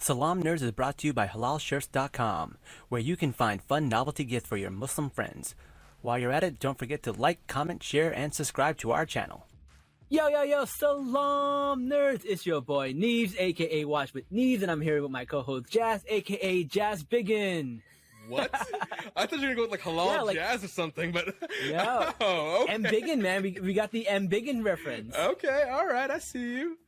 Salaam Nerds is brought to you by halalshirts.com, where you can find fun novelty gifts for your Muslim friends. While you're at it, don't forget to like, comment, share, and subscribe to our channel. Yo, Salaam Nerds! It's your boy Neebz, aka Watch with Neebz, and I'm here with my co-host Jazz, aka Jazz Biggin. What? I thought you were going to go with like halal jazz or something, but yeah. Oh, okay. M Biggin, man. We got the M Biggin reference. Okay, all right. I see you.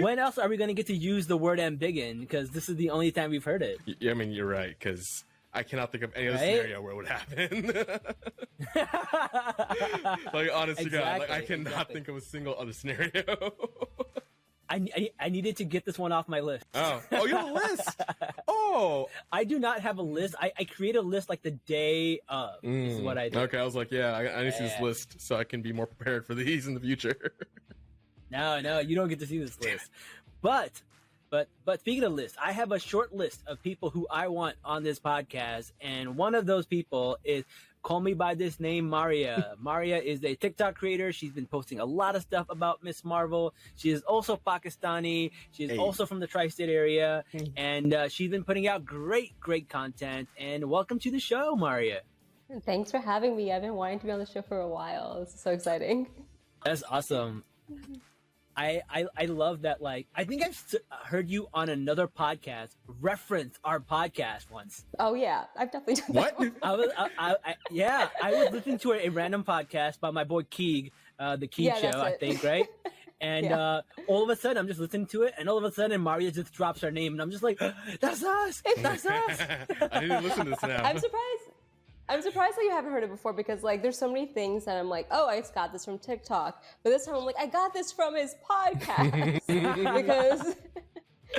When else are we going to get to use the word M Biggin? Because this is the only time we've heard it. Yeah, I mean, you're right, because I cannot think of any other scenario where it would happen. Like, honest to God, like, I cannot think of a single other scenario. I needed to get this one off my list. Oh, you have a list? Oh. I do not have a list. I create a list like the day of, is what I do. Okay, I was like, yeah, I need to see this list so I can be more prepared for these in the future. No, you don't get to see this list. But speaking of lists, I have a short list of people who I want on this podcast, and one of those people is Call Me By This Name, Maria. Maria is a TikTok creator. She's been posting a lot of stuff about Miss Marvel. She is also Pakistani. She is also from the tri-state area, and she's been putting out great content. And welcome to the show, Maria. Thanks for having me. I've been wanting to be on the show for a while. This is so exciting. That's awesome. I love that. Like, I think I've heard you on another podcast reference our podcast once. Oh yeah, I've definitely done that. What? I was listening to a random podcast by my boy Keeg, the Keeg Show, I think, right? And all of a sudden, I'm just listening to it, and all of a sudden, Maria just drops her name, and I'm just like, "That's us! That's us!" I need to listen to this now. I'm surprised that you haven't heard it before, because like there's so many things that I'm like, oh, I just got this from TikTok, but this time I'm like, I got this from his podcast because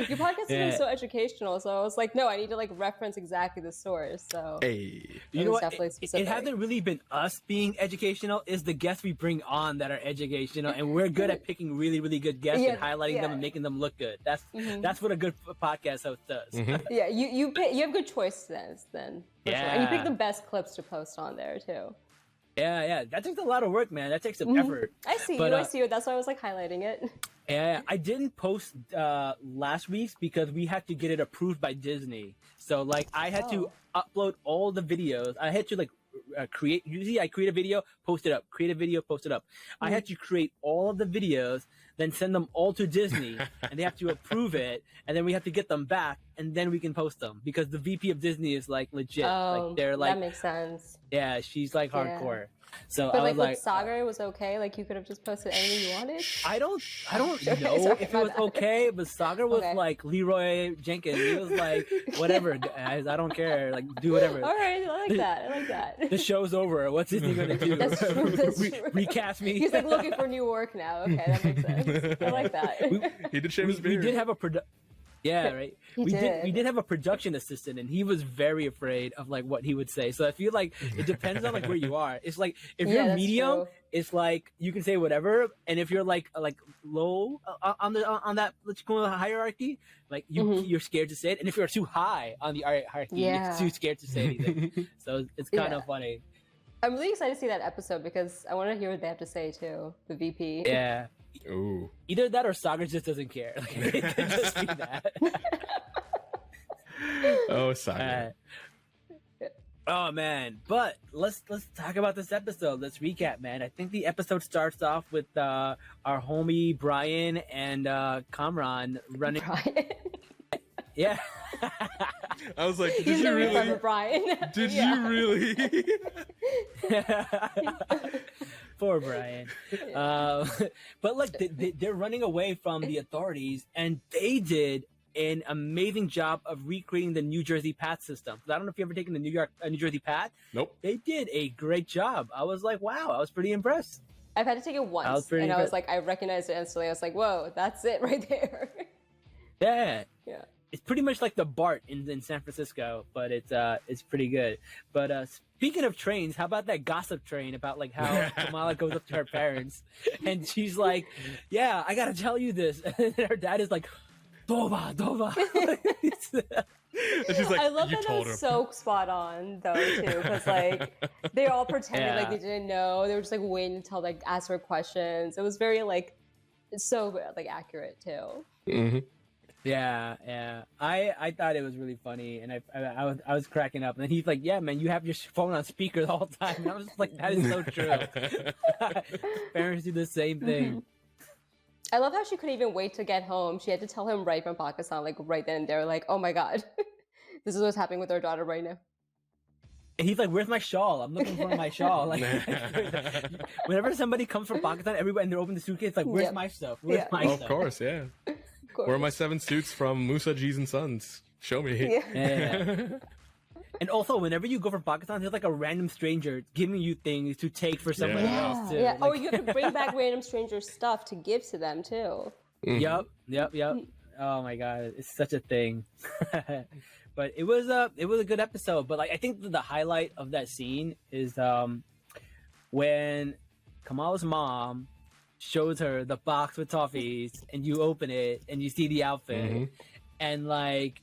your podcast has been so educational. So I was like, no, I need to like reference exactly the source. So you know what? It hasn't really been us being educational. It's the guests we bring on that are educational, and we're good at picking really good guests and highlighting them and making them look good. That's what a good podcast host does. Yeah, you have good choices then. Yeah, sure. And you pick the best clips to post on there too. Yeah, that takes a lot of work, man. That takes some effort. I see you. That's why I was like highlighting it. Yeah, I didn't post last week's because we had to get it approved by Disney. So like I had to upload all the videos. I had to like create. Usually I create a video, post it up. Create a video, post it up. I had to create all of the videos, then send them all to Disney, and they have to approve it, and then we have to get them back, and then we can post them because the VP of Disney is like legit. Oh, like they're like that makes sense. Yeah, she's like hardcore. So but I was like Sagar was okay. Like you could have just posted anything you wanted. I don't know if it was okay, but Sagar was like Leroy Jenkins. He was like, whatever, guys, I don't care. Like, do whatever. All right, I like that. The show's over. What's Disney gonna do? That's true. Recast me. He's like looking for new work now. Okay, that makes sense. I like that. He did shave his beard. We did have a Yeah, right. We did have a production assistant, and he was very afraid of like what he would say. So I feel like it depends on like where you are. It's like if you're medium, it's like you can say whatever, and if you're like low on that let's call it hierarchy, like you're scared to say it, and if you're too high on the hierarchy, you're too scared to say anything. So it's kind of funny. I'm really excited to see that episode because I want to hear what they have to say too. The VP. Yeah. Ooh. Either that or Sagar just doesn't care. Like, it could just be that. Oh, Sagar. Oh man, but let's talk about this episode. Let's recap, man. I think the episode starts off with our homie Brian and Kamran running. Brian. Yeah. I was like, did you really? Brian. Did you really? Poor Brian. But like they're running away from the authorities, and they did an amazing job of recreating the New Jersey PATH system. I don't know if you've ever taken the New Jersey PATH. Nope. They did a great job. I was like, wow, I was pretty impressed. I've had to take it once, and I was like, I recognized it instantly. I was like, whoa, that's it right there. Yeah. Yeah. It's pretty much like the BART in San Francisco, but it's pretty good. But speaking of trains, how about that gossip train about like how Kamala goes up to her parents and she's like, "Yeah, I gotta tell you this," and her dad is like, "Dova." And she's like, I love that was so spot on though too, because like they all pretended like they didn't know. They were just like waiting until like ask her questions. It was very like so like accurate too. Mm-hmm. Yeah. I thought it was really funny, and I was cracking up. And then he's like, "Yeah, man, you have your phone on speaker the whole time." And I was just like, "That is so true." Parents do the same thing. I love how she couldn't even wait to get home. She had to tell him right from Pakistan, like right then and there. Like, oh my god, this is what's happening with our daughter right now. And he's like, "Where's my shawl? I'm looking for my shawl." Like, whenever somebody comes from Pakistan, everybody and they're opening the suitcase, like, "Where's my stuff? Where's my stuff?" Of course, yeah. Where are my 7 suits from Musa, G's and Sons? Show me. Yeah. And also, whenever you go from Pakistan, there's like a random stranger giving you things to take for somebody else too. Yeah. Like, Or you have to bring back random stranger stuff to give to them too. Yep. Oh my god, it's such a thing. But it was a good episode. But like, I think the highlight of that scene is when Kamal's mom shows her the box with toffees, and you open it and you see the outfit, and like,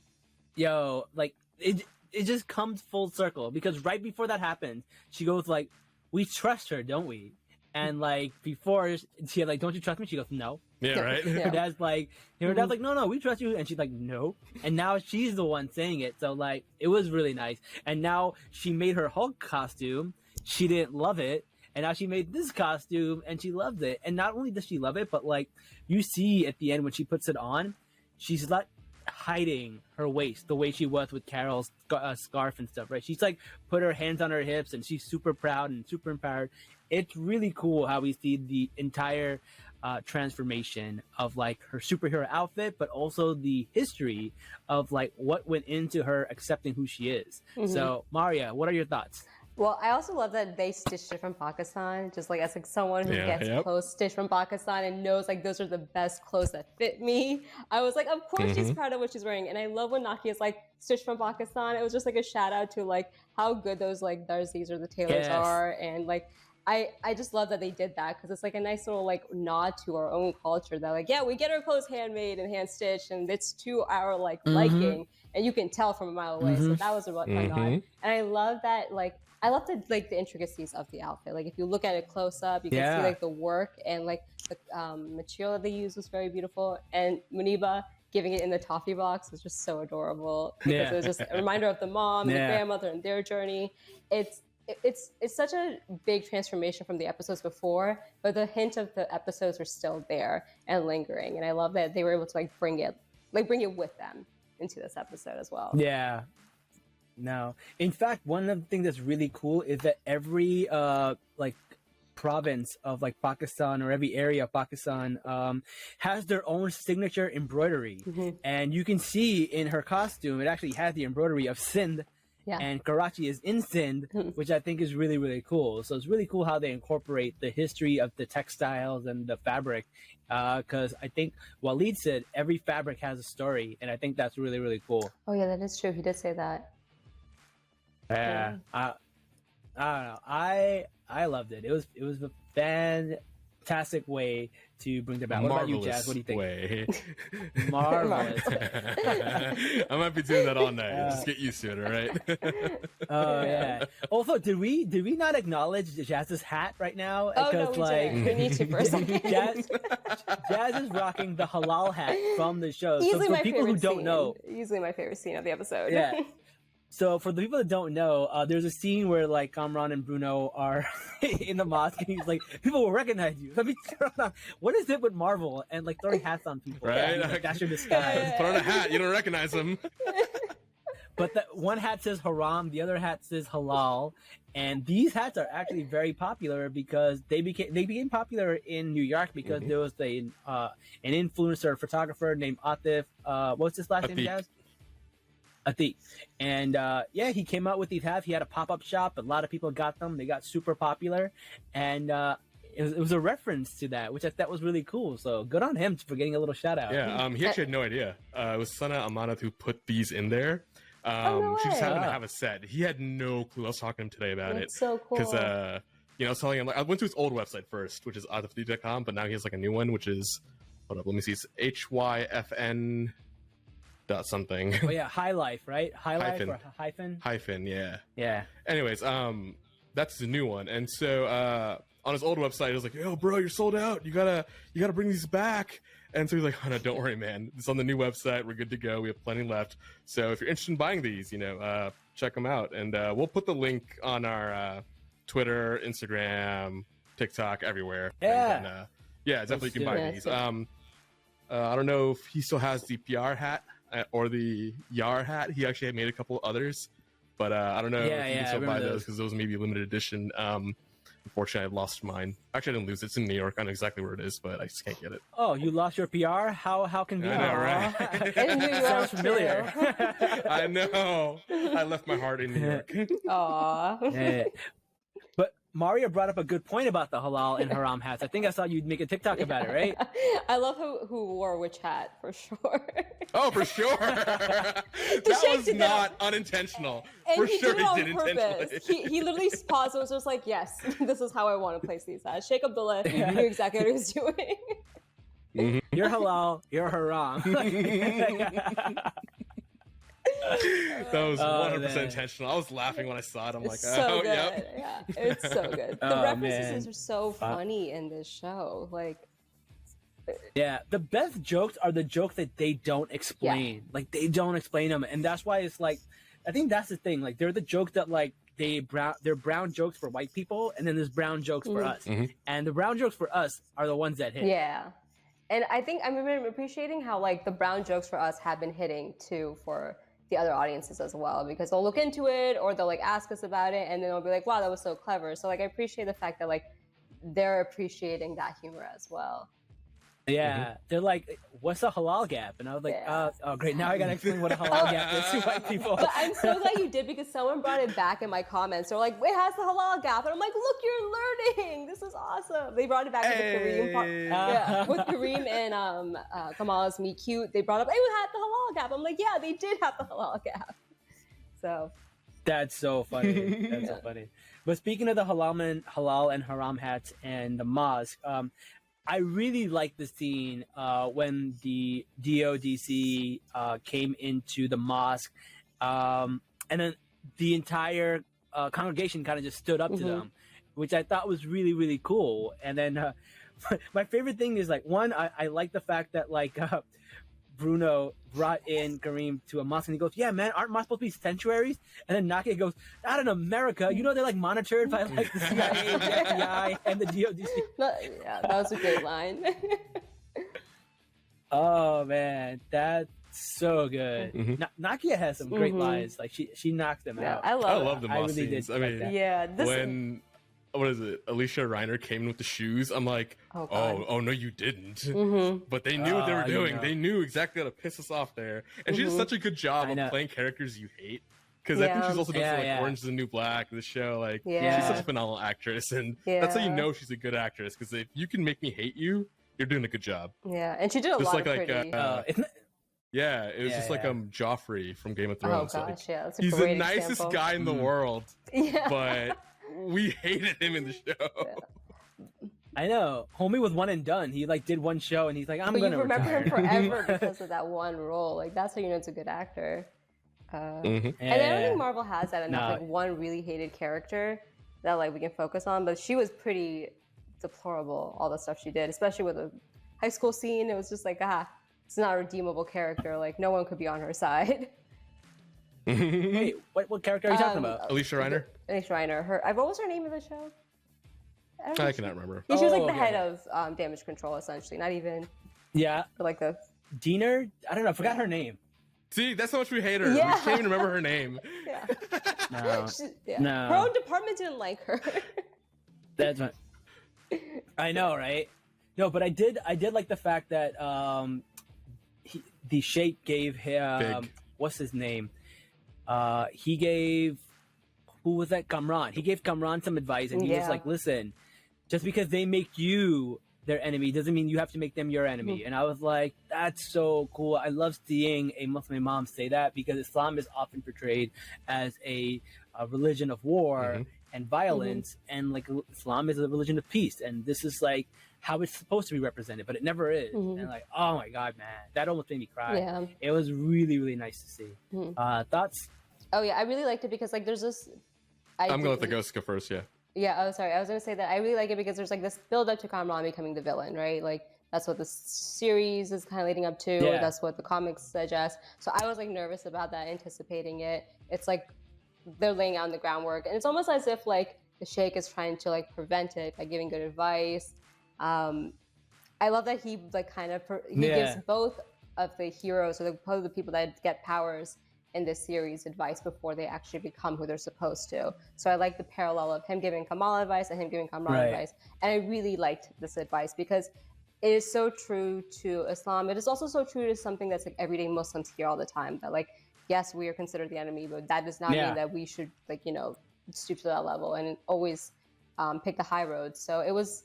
yo, like it just comes full circle, because right before that happened, she goes like, "We trust her, don't we?" And like, before she had like, "Don't you trust me?" She goes, "No." Yeah, right. Her dad's like, "No, we trust you." And she's like, "No." And now she's the one saying it. So like, it was really nice. And now she made her Hulk costume. She didn't love it. And now she made this costume and she loved it. And not only does she love it, but like, you see at the end when she puts it on, she's not hiding her waist the way she was with Carol's scarf and stuff, right? She's like put her hands on her hips and she's super proud and super empowered. It's really cool how we see the entire transformation of like her superhero outfit, but also the history of like what went into her accepting who she is. So Maria, what are your thoughts? Well, I also love that they stitched it from Pakistan, just like as like someone who gets clothes stitched from Pakistan and knows like those are the best clothes that fit me. I was like, of course she's proud of what she's wearing. And I love when Naki is like stitched from Pakistan. It was just like a shout out to like how good those like Darzies or the tailors are. And like, I just love that they did that, because it's like a nice little like nod to our own culture that like, yeah, we get our clothes handmade and hand stitched and it's to our like liking, and you can tell from a mile away. So that was a fun nod. And I love that, like, I love the intricacies of the outfit. Like if you look at it close up, you can see like the work, and like the material they used was very beautiful. And Muniba giving it in the toffee box was just so adorable, because it was just a reminder of the mom and the grandmother and their journey. It's such a big transformation from the episodes before, but the hint of the episodes are still there and lingering. And I love that they were able to like bring it with them into this episode as well. Yeah. No. In fact, one of the things that's really cool is that every like province of like Pakistan, or every area of Pakistan has their own signature embroidery. And you can see in her costume, it actually has the embroidery of Sindh. And Karachi is in Sindh, which I think is really, really cool. So it's really cool how they incorporate the history of the textiles and the fabric, because I think Waleed said every fabric has a story, and I think that's really, really cool. Oh yeah, that is true. He did say that. Yeah. I don't know. I loved it. It was a fantastic way to bring them back. What about you, Jazz? What do you think? Way. Marvelous. I might be doing that all night. Just get used to it, all right? Oh yeah. Also, did we not acknowledge Jazz's hat right now? Oh no, we didn't. We need to for a second. Jazz is rocking the halal hat from the show. Easily so for my people favorite who don't scene. know, Easily my favorite scene of the episode. Yeah. So for the people that don't know, there's a scene where like Kamran and Bruno are in the mosque, and he's like, "People will recognize you." Let me turn on. What is it with Marvel and like throwing hats on people? Right? Like, that's your disguise. Put on a hat, you don't recognize him. But the one hat says haram, the other hat says halal, and these hats are actually very popular because they became popular in New York because there was an influencer photographer named Atif. What's his last name, Jazz? Atif. And he came out with these hats. He had a pop-up shop. A lot of people got them. They got super popular, and it was a reference to that, which I thought was really cool. So good on him for getting a little shout out. Yeah, he actually had no idea. It was Sana Amanat who put these in there. No she just way. happened to have a set. He had no clue. I was talking to him today about That's it. so cool. Because, I was telling him, like, I went to his old website first, which is atifdeep.com, but now he has like a new one, which is, hold up, let me see. It's HYFN dot something. Oh yeah, High Life, right? High Life or hyphen? Hyphen, yeah. Yeah. Anyways, that's the new one. And so on his old website, it was like, "Yo, bro, you're sold out. You gotta bring these back." And so he's like, oh, no, don't worry, man. It's on the new website. We're good to go. We have plenty left. So if you're interested in buying these, check them out. And we'll put the link on our Twitter, Instagram, TikTok, everywhere. Yeah. And, definitely you can buy these. I don't know if he still has the PR hat or the Yar hat. He actually had made a couple others. But I don't know if you can still buy those because those may be limited edition. Unfortunately, I lost mine. Actually, I didn't lose it. It's in New York. I know exactly where it is, but I just can't get it. Oh, you lost your PR? How convenient. I know, right? In New York, Sounds familiar. I know. I left my heart in New York. Aw. Yeah. But Mario brought up a good point about the halal and haram hats. I think I saw you make a TikTok about it, right? I love who wore which hat, for sure. Oh, for sure. That was not unintentional. And For he sure, did it on he did intentionally. purpose. He literally paused and was just like, yes, this is how I want to place these hats. Sheikh Abdullah knew exactly what he was doing. Mhm. You're halal, you're haram. That was 100% man. intentional. I was laughing when I saw it. I'm like, It's so good. yep. Yeah, it's so good. The Oh, references man. are so funny in this show. Like, Yeah, the best jokes are the jokes that they don't explain. Like they don't explain them, and that's why it's like, I think that's the thing. Like they're the jokes that like they're brown jokes for white people, and then there's brown jokes for us, and the brown jokes for us are the ones that hit. yeah. And I think I'm appreciating how like the brown jokes for us have been hitting too for the other audiences as well, because they'll look into it or they'll like ask us about it and then they'll be like, wow, that was so clever. So like I appreciate the fact that like they're appreciating that humor as well. Yeah, they're like, "What's a halal gap?" And I was like, Yeah. "Oh, great! Now I gotta explain what a halal gap is to white people." But I'm so glad you did, because someone brought it back in my comments. They're like, it has the halal gap. And I'm like, look, you're learning. This is awesome. They brought it back with the Kareem part. Yeah, with Kareem and Kamal's Me Cute. They brought up, it had the halal gap. I'm like, yeah, they did have the halal gap. So. That's so funny. That's so funny. But speaking of the halal and haram hats and the mosque, I really like the scene when the DODC came into the mosque, and then the entire congregation kind of just stood up to them, which I thought was really, really cool. And then my favorite thing is like, one, I like the fact that like Bruno brought in Kareem to a mosque, and he goes, "Yeah, man, aren't mosques supposed to be sanctuaries?" And then Nakia goes, "Not in America. You know they're like monitored by like the CIA, the FBI, and the DODC." Yeah, that was a great line. Oh man, that's so good. Nakia has some great lines. Like she knocks them out. I I love love the I mosque really scenes. did I like mean, that. Yeah, this when what is it? Alicia Reiner came in with the shoes. I'm like, Oh, God. oh no, you didn't. But they knew what they were you doing. know. They knew exactly how to piss us off there. And she does such a good job I know. of playing characters you hate. Because I think Yeah. she's also done Yeah, some, like yeah. Orange is the New Black, the show. Like Yeah. she's such a phenomenal actress, and that's how you Yeah. know she's a good actress. Because if you can make me hate you, you're doing a good job. Yeah, and she did a Just lot like of like pretty. Isn't it- yeah, it was Yeah, just like yeah. Joffrey from Game of Oh Thrones. gosh, like, yeah, that's a he's the great nicest example. guy in the world, Yeah. but we hated him in the show. I know. Homie was one and done. He like did one show, and he's like, "I'm But gonna you remember retire." him forever because of that one role. Like that's how you know it's a good actor. Mhm. And I don't Yeah. think Marvel has that enough. No. Like one really hated character that like we can focus on. But she was pretty deplorable. All the stuff she did, especially with the high school scene. It was just like it's not a redeemable character. Like no one could be on her side. Wait, what character are you talking about? Alicia Reiner? Alicia Reiner. What was her name in the show? I don't know. I cannot remember. Yeah, she was like Oh, the okay. head of damage control, essentially. Not even Yeah, like the. Diener. I don't know. I forgot her name. See, that's how much we hate her. Yeah. We can't even remember her name. Yeah. No, Yeah. No. Her own department didn't like her. that's what. I know, right? No, but I did like the fact that the Sheikh gave him Big. what's his name? He gave, who was that? Kamran. He gave Kamran some advice, and he was Yeah. like, "Listen, just because they make you their enemy doesn't mean you have to make them your enemy." And I was like, "That's so cool." I love seeing a Muslim imam say that, because Islam is often portrayed as a religion of war and violence, and like Islam is a religion of peace, and this is like how it's supposed to be represented, but it never is. And like, oh my god, man, that almost made me cry. Yeah. It was really, really nice to see. Thoughts? Oh yeah, I really liked it because like there's this. I'm gonna let the ghost go first. Yeah. Yeah. Oh, sorry. I was gonna say that I really like it because there's like this build up to Kamran becoming the villain, right? Like that's what the series is kind of leading up to. Or that's what the comics suggest. So I was like nervous about that, anticipating it. It's like they're laying out the groundwork, and it's almost as if like the Sheikh is trying to like prevent it by giving good advice. I love that he like kind of gives both of the heroes, or both of the people that get powers in this series, advice before they actually become who they're supposed to. So I like the parallel of him giving Kamala advice and him giving Kamran advice. And I really liked this advice because it is so true to Islam. It is also so true to something that's like everyday Muslims hear all the time, that like, yes, we are considered the enemy, but that does not mean that we should like, you know, stoop to that level and always pick the high road. So it was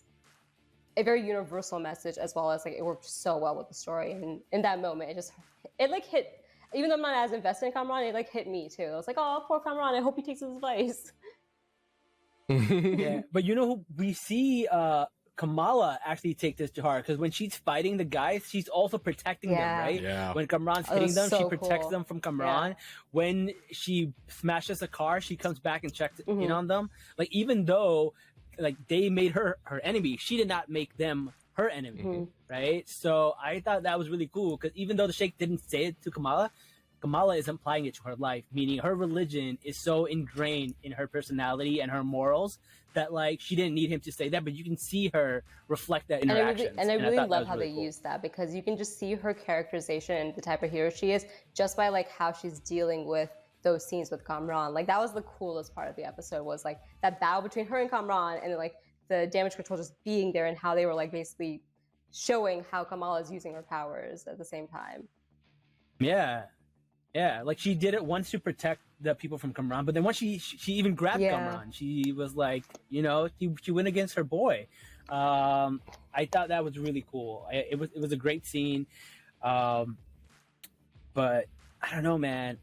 a very universal message, as well as like it worked so well with the story. And in that moment, it like hit, even though I'm not as invested in Kamran, it like hit me too. I was like, oh, poor Kamran, I hope he takes his advice. Yeah, but you know who we see Kamala actually take this to heart, because when she's fighting the guys, she's also protecting them, right? Yeah. When Kamran's hitting them, she protects them from Kamran. Yeah. When she smashes a car, she comes back and checks in on them. Like, even though like they made her enemy, she did not make them her enemy, right? So I thought that was really cool, because even though the Sheikh didn't say it to Kamala, Kamala is applying it to her life, meaning her religion is so ingrained in her personality and her morals that like she didn't need him to say that, but you can see her reflect that in her actions. And I really love how they use that, because you can just see her characterization and the type of hero she is just by like how she's dealing with those scenes with Kamran. Like that was the coolest part of the episode, was like that battle between her and Kamran, and like the damage control just being there, and how they were like basically showing how Kamala is using her powers at the same time. Yeah, like she did it once to protect the people from Kamran, but then once she even grabbed Kamran, she was like, you know, she went against her boy. I thought that was really cool. It was a great scene, but I don't know, man.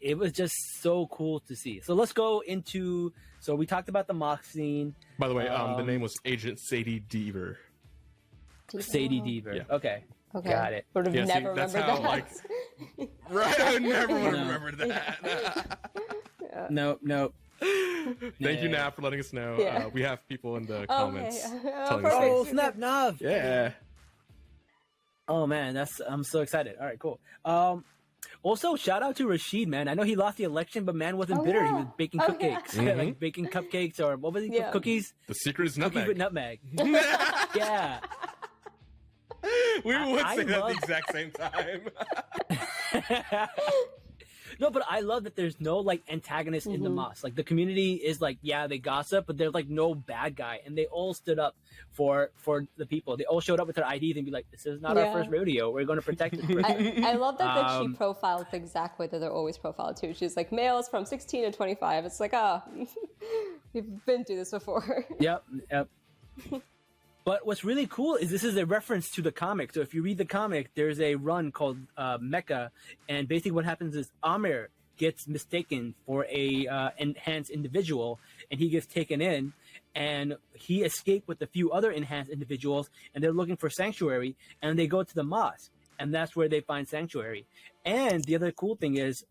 It was just so cool to see. So let's go into. So we talked about the mock scene. By the way, the name was Agent Sadie Deaver. Sadie Deaver. Yeah. Okay. Got it. Would have never remembered that. Like, right, I never would have remembered that. Nope. Thank you, Nav, for letting us know. Yeah. We have people in the comments telling us. Oh, snap, Nav! Yeah. Oh man, I'm so excited. All right, cool. Also, shout out to Rashid, man. I know he lost the election, but man wasn't bitter. He was baking cupcakes, like baking cupcakes, or what was he? Cookies. The secret is nutmeg. Cookies with nutmeg. Yeah. We would say that at the exact same time. No, but I love that there's no like antagonist in the mosque. Like the community is like, yeah, they gossip, but there's like no bad guy, and they all stood up for the people. They all showed up with their IDs and be like, "This is not our first rodeo. We're going to protect it." I love that she profiled the exact way that they're always profiled too. She's like, males from 16 to 25. It's like, we've been through this before. Yep. But what's really cool is this is a reference to the comic. So if you read the comic, there's a run called Mecca, and basically what happens is Amir gets mistaken for a enhanced individual, and he gets taken in, and he escaped with a few other enhanced individuals, and they're looking for sanctuary, and they go to the mosque, and that's where they find sanctuary. And the other cool thing is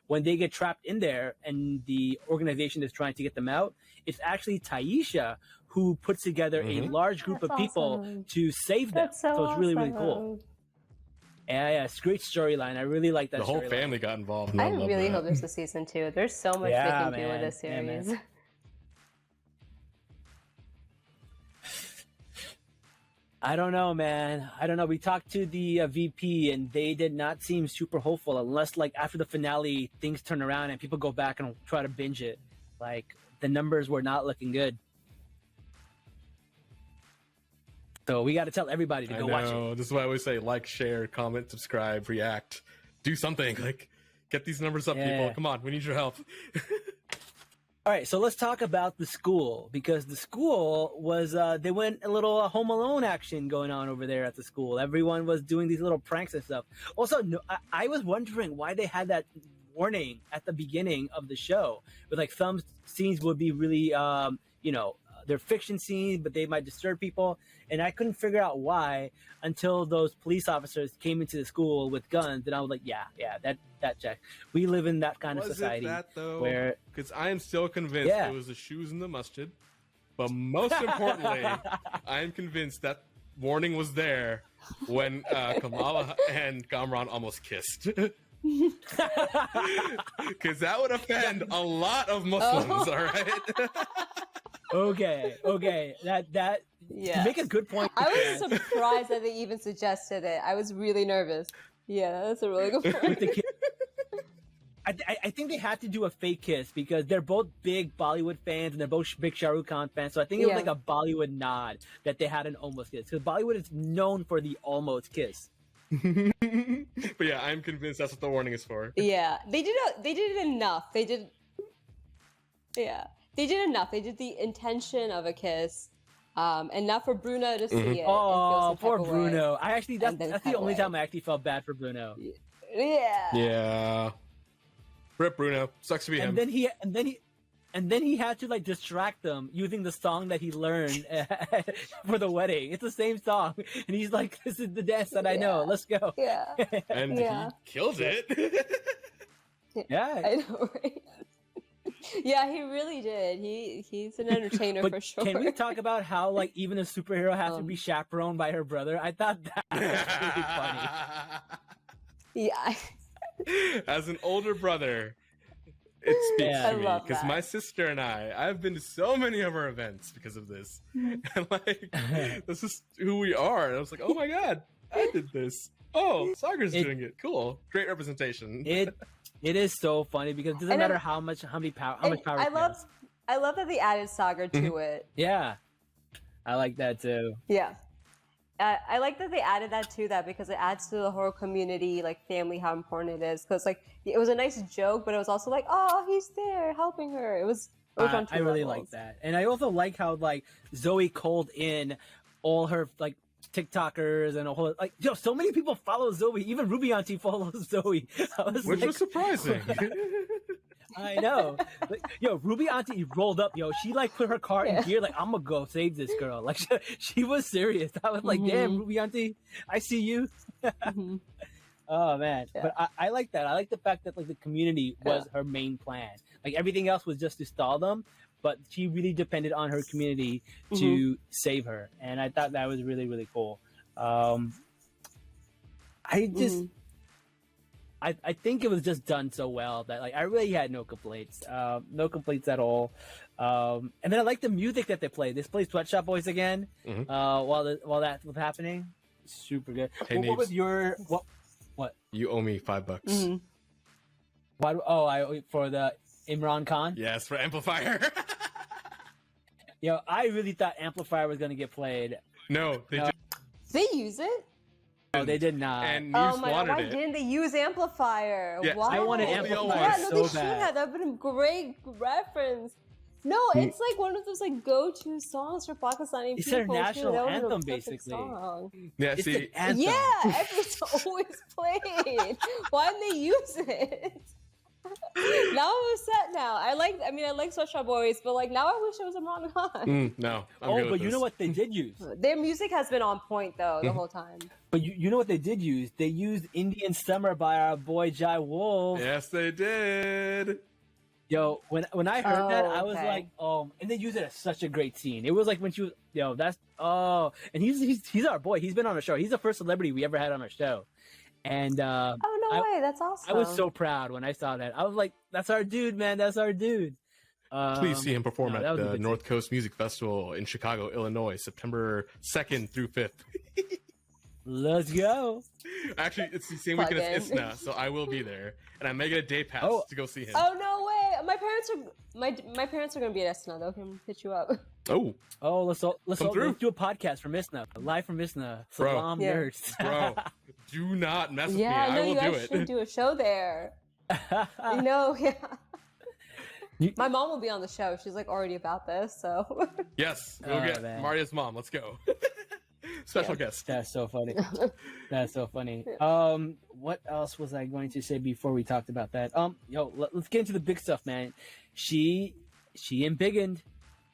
when they get trapped in there, and the organization is trying to get them out, it's actually Taisha who puts together a large group of people to save them. So it's really, really cool. Yeah, it's a great storyline. I really like that. The whole family got involved. I really hope there's a season 2. There's so much they can do with this series. Yeah, I don't know, man. I don't know. We talked to the VP, and they did not seem super hopeful, unless like after the finale, things turn around and people go back and try to binge it. Like the numbers were not looking good. So we got to tell everybody to go watch it. This is why I always say like, share, comment, subscribe, react, do something. Like, get these numbers up, people. Come on, we need your help. All right, so let's talk about the school, because the school was they went a little Home Alone action going on over there at the school. Everyone was doing these little pranks and stuff. Also, I was wondering why they had that warning at the beginning of the show, with like some scenes would be really they're fiction scenes, but they might disturb people. And I couldn't figure out why until those police officers came into the school with guns. And I was like, yeah, that check. We live in that kind of society. Was it that, though? Where... Because I am still convinced it was the shoes and the mustard. But most importantly, I am convinced that warning was there when Kamala and Kamran almost kissed. Because that would offend a lot of Muslims, all right? Okay. That Yeah. You make a good point. I was surprised that they even suggested it. I was really nervous. Yeah, that's a really good point. I think they had to do a fake kiss because they're both big Bollywood fans and they're both big Shah Rukh Khan fans. So I think it was like a Bollywood nod that they had an almost kiss. Because Bollywood is known for the almost kiss. But yeah, I'm convinced that's what the warning is for. Yeah, they did it enough. They did enough. They did the intention of a kiss, enough for Bruno to see it. Oh, poor Bruno. That's the only time I actually felt bad for Bruno. Yeah. Yeah. Rip Bruno. Sucks to be him. And then he had to like distract them using the song that he learned for the wedding. It's the same song, and he's like, "This is the dance that I know. Let's go." Yeah. And he killed it. Yeah. I know, right? Yeah, he really did. He's an entertainer for sure. Can we talk about how like even a superhero has to be chaperoned by her brother? I thought that was really funny. Yeah. As an older brother, it speaks to me because that. my sister and I've been to so many of her events because of this, and like this is who we are. And I was like, oh my god, I did this. Oh, Sagar's doing it. Cool, great representation. It is so funny because it doesn't matter how much power. I love that they added Sagar to it. Yeah, I like that too. Yeah. I like that they added that to that because it adds to the whole community, like family, how important it is. Because like it was a nice joke, but it was also like, oh, he's there helping her. It was on two I really levels. like that, and I also like how like Zoe called in all her like TikTokers and a whole like so many people follow Zoe. Even Ruby Auntie follows Zoe. Which was surprising. I know. Ruby Auntie rolled up, She like put her car in gear, like I'm gonna go save this girl. Like she was serious. I was like, damn, Ruby Auntie, I see you. Oh man, but I like that. I like the fact that like the community was her main plan. Like everything else was just to stall them, but she really depended on her community to save her, and I thought that was really really cool. I think it was just done so well that like I really had no complaints at all. And then I like the music that they play. They play Sweatshop Boys again while that was happening. Super good. Hey, what was your what? You owe me $5. Why? I for the Imran Khan. Yes, for Amplifier. I really thought Amplifier was gonna get played. No, they use it. No, they did not. And Neebz my God, why didn't they use Amplifier? Yeah, why? I wanted Amplifier they so should bad. have. That would have been a great reference. No, it's like one of those like go-to songs for Pakistani people. It's their national anthem, basically. Yeah, it's see, anthem. Yeah, it's always played. Why didn't they use it? Now I'm upset. Now I like Sweatshop Boys, but like now I wish it was Imran Khan. No, I'm oh, good but with you this. know what they did use? Their music has been on point though the whole time. But you know what they did use? They used Indian Summer by our boy Jai Wolf. Yes, they did. When I heard that, I was like, and they used it as such a great scene. It was like when she was, and he's our boy. He's been on our show. He's the first celebrity we ever had on our show. And oh no way, that's awesome. I was so proud when I saw that. I was like, that's our dude, man. That's our dude. Please see him perform at the North Coast Music Festival in Chicago, Illinois, September 2nd through 5th. Let's go. Actually, it's the same weekend as ISNA, so I will be there, and I may get a day pass to go see him. Oh no way! My parents are gonna be at ISNA. They'll come hit you up. Oh, let's do a podcast from ISNA, live from ISNA. Salaam, nerds. Bro, do not mess with me. I will do it. You guys should do a show there. My mom will be on the show. She's like already about this, so. Yes, we'll get Maria's mom. Let's go. Special guest. That's so funny. That's so funny. What else was I going to say before we talked about that? Let's get into the big stuff, man. She embiggened.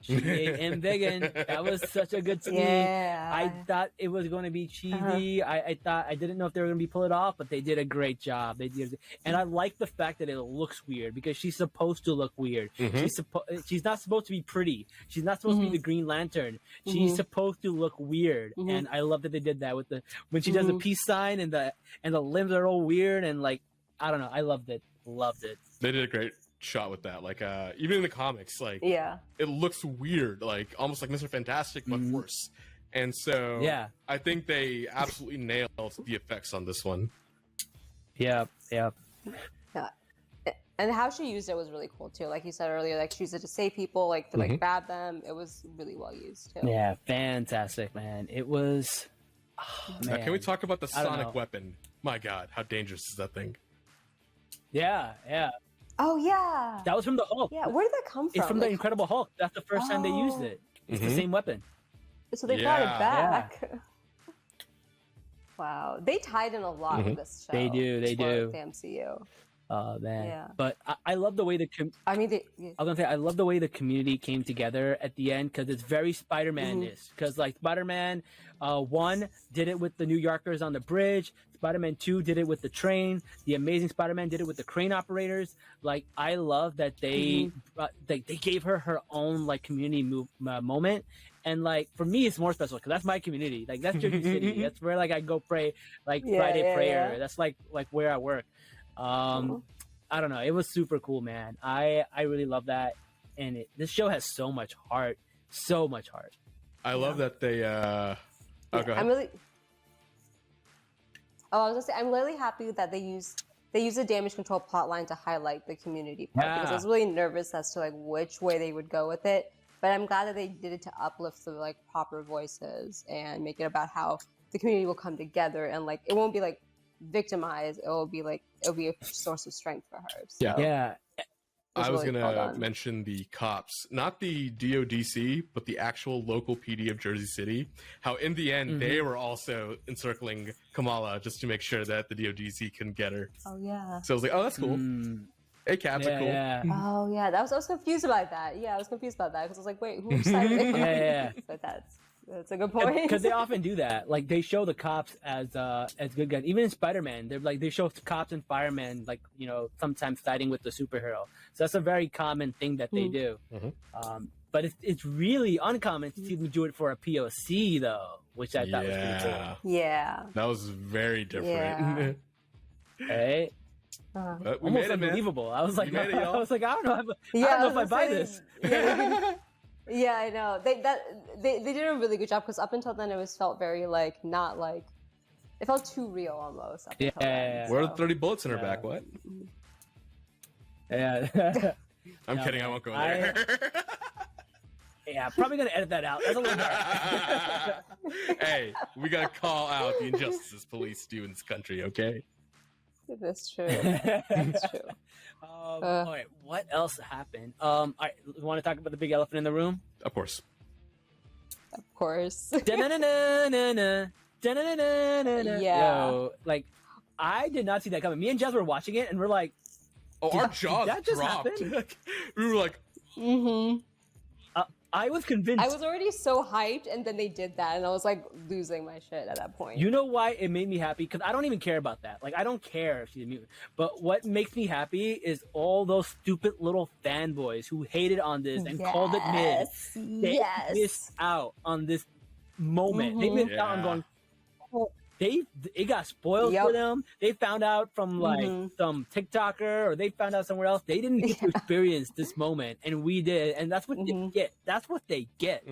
She ain't vegan. That was such a good scene. Yeah. I thought it was going to be cheesy. I didn't know if they were going to be pull it off, but they did a great job. And I like the fact that it looks weird because she's supposed to look weird. She's not supposed to be pretty. She's not supposed to be the Green Lantern. She's supposed to look weird, and I love that they did that with when she does the peace sign and the limbs are all weird and like I don't know. I loved it. They did a great shot with that. Like even in the comics, like it looks weird, like almost like Mr. Fantastic but worse. And so I think they absolutely nailed the effects on this one. Yeah. And how she used it was really cool too. Like you said earlier, like she used it to save people, like to like grab them. It was really well used too. Yeah, fantastic, man. It was. Oh, man. Now, can we talk about the sonic weapon? My God, how dangerous is that thing? Yeah. Oh yeah. That was from the Hulk. Yeah, where did that come from? It's from the Incredible Hulk. That's the first time they used it. It's the same weapon. So they brought it back. Yeah. Wow, they tied in a lot with this show. They do. The MCU. Oh man. Yeah. But I love the way I was gonna say I love the way the community came together at the end because it's very Spider-Man-ish. Because like Spider-Man 1 did it with the New Yorkers on the bridge. Spider-Man 2 did it with the train. The Amazing Spider-Man did it with the crane operators. Like I love that they gave her own like community moment. And like for me, it's more special because that's my community. Like that's Jersey City. That's where like I go pray like Friday prayer. That's like where I work. I don't know. It was super cool, man. I really love that. And this show has so much heart. I love that they go ahead. I was gonna say I'm really happy that they use the damage control plotline to highlight the community part because I was really nervous as to like which way they would go with it. But I'm glad that they did it to uplift the like proper voices and make it about how the community will come together and like it won't be like victimized. It'll be a source of strength for her. So. Yeah. I was going to mention the cops, not the DODC, but the actual local PD of Jersey City. How in the end, they were also encircling Kamala just to make sure that the DODC couldn't get her. Oh, yeah. So I was like, oh, that's cool. Hey, Caps are cool. Yeah. Oh, yeah. I was confused about that. Yeah, I was confused about that because I was like, wait, who's siding? But that's a good point. Because they often do that. Like they show the cops as good guys. Even in Spider-Man, they show cops and firemen like sometimes siding with the superhero. So that's a very common thing that they do. But it's really uncommon to see them do it for a POC though, which I thought was pretty cool. Yeah. That was very different. Hey. But we almost made it, unbelievable. Man. I was like, I don't know if I buy this. Yeah, I know. They did a really good job because up until then it felt very like not like it felt too real almost. Up until then, Where are the 30 bullets in her back? What? Yeah. I'm kidding. I won't go there. Yeah, probably gonna edit that out. That's a little dark. Hey, we gotta call out the injustices police do in this country, okay? That's true. That's true. All right, what else happened? All right, want to talk about the big elephant in the room? Of course. Yeah. Yo, like, I did not see that coming. Me and Jazz were watching it, and we're like, "Oh, our jaws dropped." We were like, I was convinced. I was already so hyped, and then they did that, and I was like losing my shit at that point. You know why it made me happy? Because I don't even care about that. Like, I don't care if she's a mutant. But what makes me happy is all those stupid little fanboys who hated on this and called it mid. They missed out on this moment. They missed out on going, it got spoiled for them. They found out from like some TikToker or they found out somewhere else. They didn't get to experience this moment, and we did, and that's what they get. That's what they get.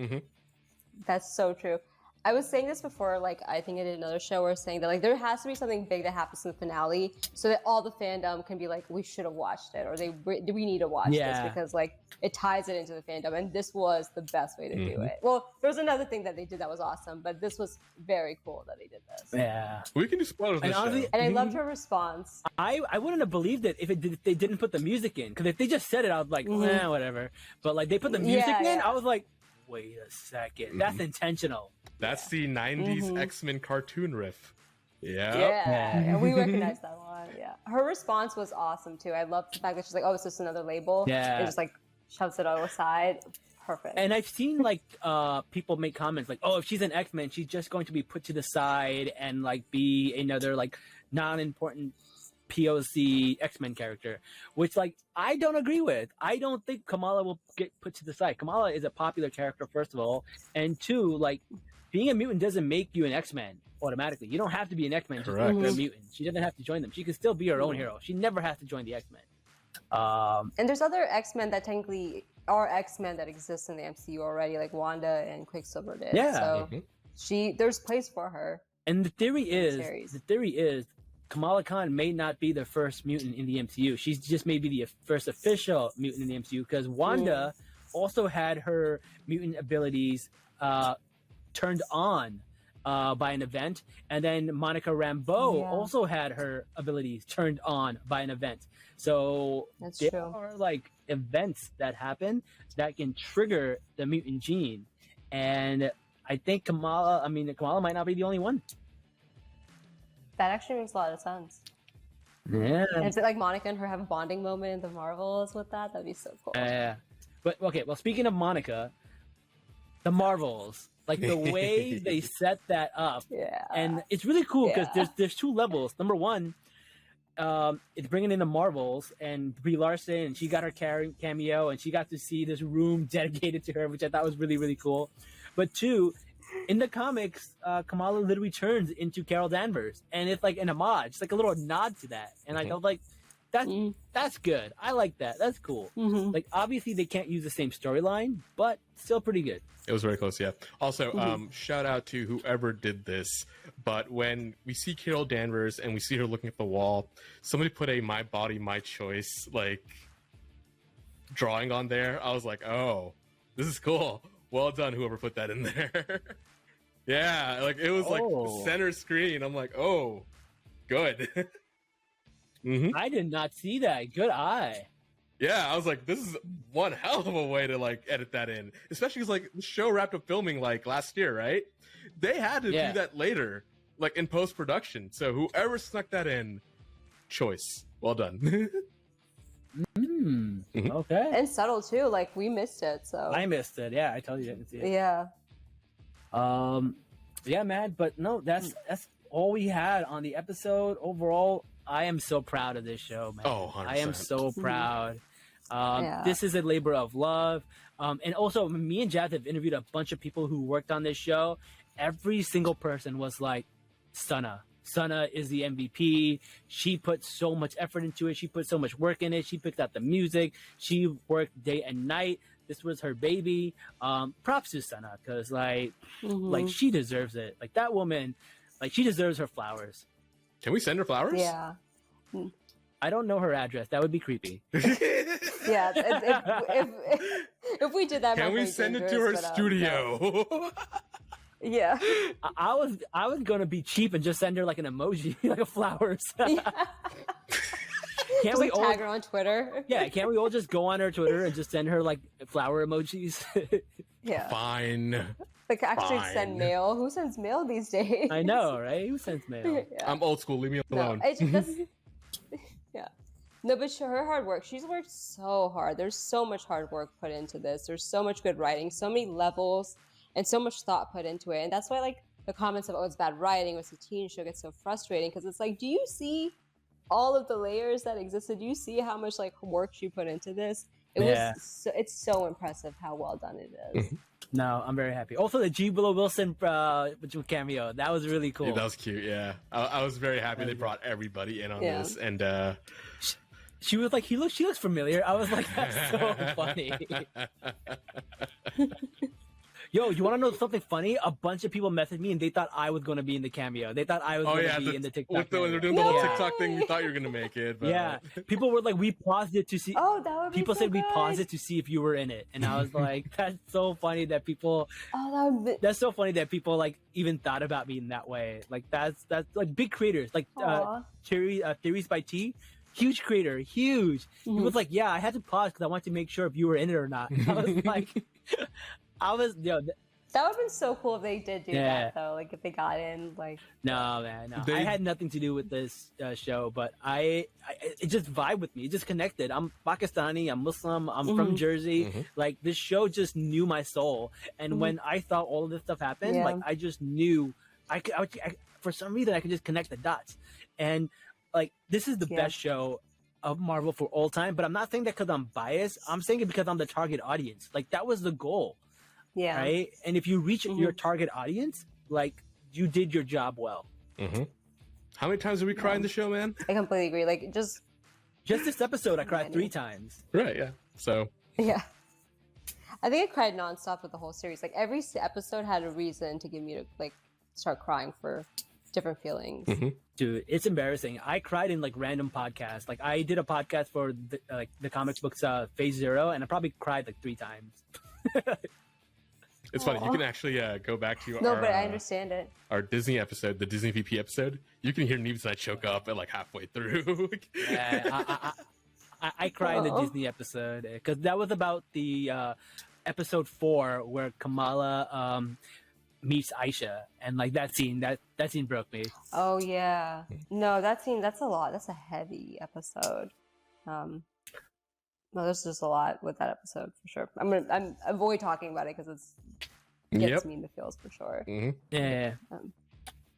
That's so true. I was saying this before, like I think I did another show where I was saying that like there has to be something big that happens in the finale so that all the fandom can be like, we should have watched it, or we need to watch this because like it ties it into the fandom, and this was the best way to do it. Well, there was another thing that they did that was awesome, but this was very cool that they did this. Yeah, we can do spoilers. And honestly, and I loved her response. I wouldn't have believed it if they didn't put the music in, because if they just said it, I was like, whatever. But like they put the music in, I was like, wait a second, that's intentional. That's the 90s X-Men cartoon riff. Yeah, and we recognized that one. Yeah, her response was awesome too. I loved the fact that she's like, "Oh, it's just another label." Yeah, and just like shoves it all aside. perfect. And I've seen like people make comments like, "Oh, if she's an X-Men, she's just going to be put to the side and like be another like non-important POC X-Men character," which like I don't agree with. I don't think Kamala will get put to the side. Kamala is a popular character, first of all, and two, like being a mutant doesn't make you an X-Men automatically. You don't have to be an X-Men to be a mutant. She doesn't have to join them. She can still be her own hero. She never has to join the X-Men. And there's other X-Men that technically are X-Men that exist in the MCU already, like Wanda and Quicksilver did. Yeah. So there's place for her. And the theory is Kamala Khan may not be the first mutant in the MCU. She's just maybe the first official mutant in the MCU because Wanda also had her mutant abilities turned on by an event, and then Monica Rambeau also had her abilities turned on by an event. So there are like events that happen that can trigger the mutant gene, and I think Kamala might not be the only one. That actually makes a lot of sense. Yeah. And is it like Monica and her have a bonding moment in the Marvels with that? That'd be so cool. Yeah. But okay, well, speaking of Monica, the Marvels, like the way they set that up, and it's really cool because there's two levels. Number one, it's bringing in the Marvels and Brie Larson, and she got her cameo, and she got to see this room dedicated to her, which I thought was really, really cool. But two, in the comics, Kamala literally turns into Carol Danvers, and it's like an homage, it's like a little nod to that. And I felt like that's good. I like that. That's cool. Like obviously they can't use the same storyline, but still pretty good. It was very close, yeah. Also, shout out to whoever did this. But when we see Carol Danvers and we see her looking at the wall, somebody put a "My Body, My Choice" like drawing on there. I was like, oh, this is cool. Well done, whoever put that in there. Yeah, like it was like center screen. I'm like, oh, good. I did not see that. Good eye. Yeah, I was like, this is one hell of a way to like edit that in, especially because like the show wrapped up filming like last year, right? They had to do that later, like in post production. So whoever snuck that in, choice. Well done. Okay. And subtle too. Like we missed it. So I missed it. Yeah, I totally didn't see it. Yeah. Yeah, man. But no, that's all we had on the episode. Overall, I am so proud of this show, man. Oh, 100%. I am so proud. This is a labor of love. And also, me and Jazz have interviewed a bunch of people who worked on this show. Every single person was like, Sana is the MVP. She put so much effort into it. She put so much work in it. She picked out the music. She worked day and night. This was her baby. Props to Sana, because like she deserves it. Like that woman, like she deserves her flowers. Can we send her flowers? Yeah. I don't know her address. That would be creepy. Yeah. If we did that, can we send it to her studio? Yeah. I was gonna be cheap and just send her like an emoji, like a flowers. Can't just, we like, all tag her on Twitter? Yeah, can't we all just go on her Twitter and just send her like flower emojis? Yeah. Fine. Like actually send mail. Who sends mail these days? I know, right? Who sends mail? Yeah. I'm old school. Leave me alone. Yeah. No, but her hard work. She's worked so hard. There's so much hard work put into this. There's so much good writing, so many levels, and so much thought put into it. And that's why like the comments of, oh, it's bad writing, it's a teen show, gets so frustrating, because it's like, do you see all of the layers that existed? Do you see how much like work she put into this? It's so impressive how well done it is. No, I'm very happy. Also, the G. Willow Wilson cameo, that was really cool. Yeah, that was cute. Yeah, I was very happy they brought everybody in on this, and she was like, she looks familiar. I was like, that's so funny. Yo, you want to know something funny? A bunch of people messaged me and they thought I was going to be in the cameo. They thought I was going to be in the TikTok. When they're doing the whole TikTok thing, we thought you were going to make it. But... Yeah, people were like, we paused it to see. Oh, that would be people so said good. we paused it to see if you were in it, and I was like, that's so funny that people. That's so funny that people like even thought about me in that way. Like that's like big creators like Theories by T. Huge creator, huge. He was like, yeah, I had to pause because I wanted to make sure if you were in it or not. I was like, That would have been so cool if they did do that, though. Like, if they got in, like... No, man, no. I had nothing to do with this show, but it just vibed with me. It just connected. I'm Pakistani, I'm Muslim, I'm from Jersey. Mm-hmm. Like, this show just knew my soul. And when I thought all of this stuff happened, like, I just knew... I for some reason, I could just connect the dots. And, like, this is the best show of Marvel for all time. But I'm not saying that because I'm biased. I'm saying it because I'm the target audience. Like, that was the goal. Yeah. Right. And if you reach your target audience, like, you did your job well. Mm-hmm. How many times did we cry in the show, man? I completely agree. Like, just this episode, I cried 3 times. Right. Yeah. So. Yeah. I think I cried nonstop with the whole series. Like, every episode had a reason to get me to, like, start crying for different feelings. Mm-hmm. Dude, it's embarrassing. I cried in, like, random podcasts. Like, I did a podcast for the comics books Phase Zero, and I probably cried like 3 times. It's funny. You can actually go back to but I understand it. Our Disney episode, the Disney VP episode. You can hear Neebz and I choke up at like halfway through. I cried in the Disney episode because that was about the episode 4 where Kamala meets Aisha, and like that scene broke me. Oh yeah, no, that's a lot. That's a heavy episode. No, there's just a lot with that episode for sure. I'm avoid talking about it because it gets me in the feels for sure. Mm-hmm. Yeah.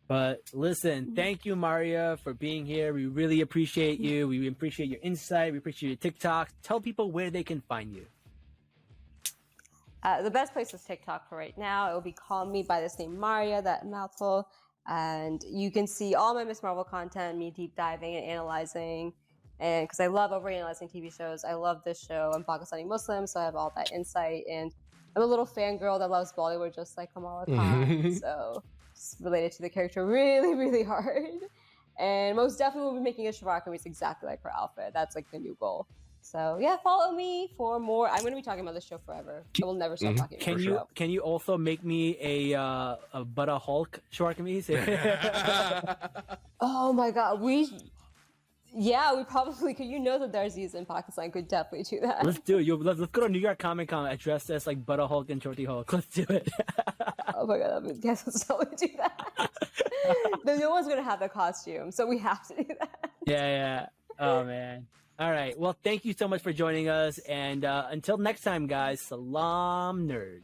But listen, thank you, Maria, for being here. We really appreciate you. We appreciate your insight. We appreciate your TikTok. Tell people where they can find you. The best place is TikTok for right now. It will be Call Me by this name Maria, that mouthful. And you can see all my Miss Marvel content, me deep diving and analyzing. And because I love overanalyzing TV shows, I love this show. I'm Pakistani Muslim, so I have all that insight. And I'm a little fangirl that loves Bollywood just like Kamala Khan. So it's related to the character really, really hard. And most definitely will be making a Sharaka Kameez exactly like her outfit. That's like the new goal. So yeah, follow me for more. I'm going to be talking about this show forever. I will never stop talking about it. Can you also make me a Butter Hulk Sharaka Kameez? Oh my god, we probably could. You know that Darzi's in Pakistan could definitely do that. Let's do it. Let's go to New York Comic Con addressed as like Butter Hulk and Shorty Hulk. Let's do it. Oh my god, yes, let's totally do that. No one's gonna have the costume, so we have to do that. Yeah. Oh man. All right. Well, thank you so much for joining us, and until next time, guys. Salaam, nerds.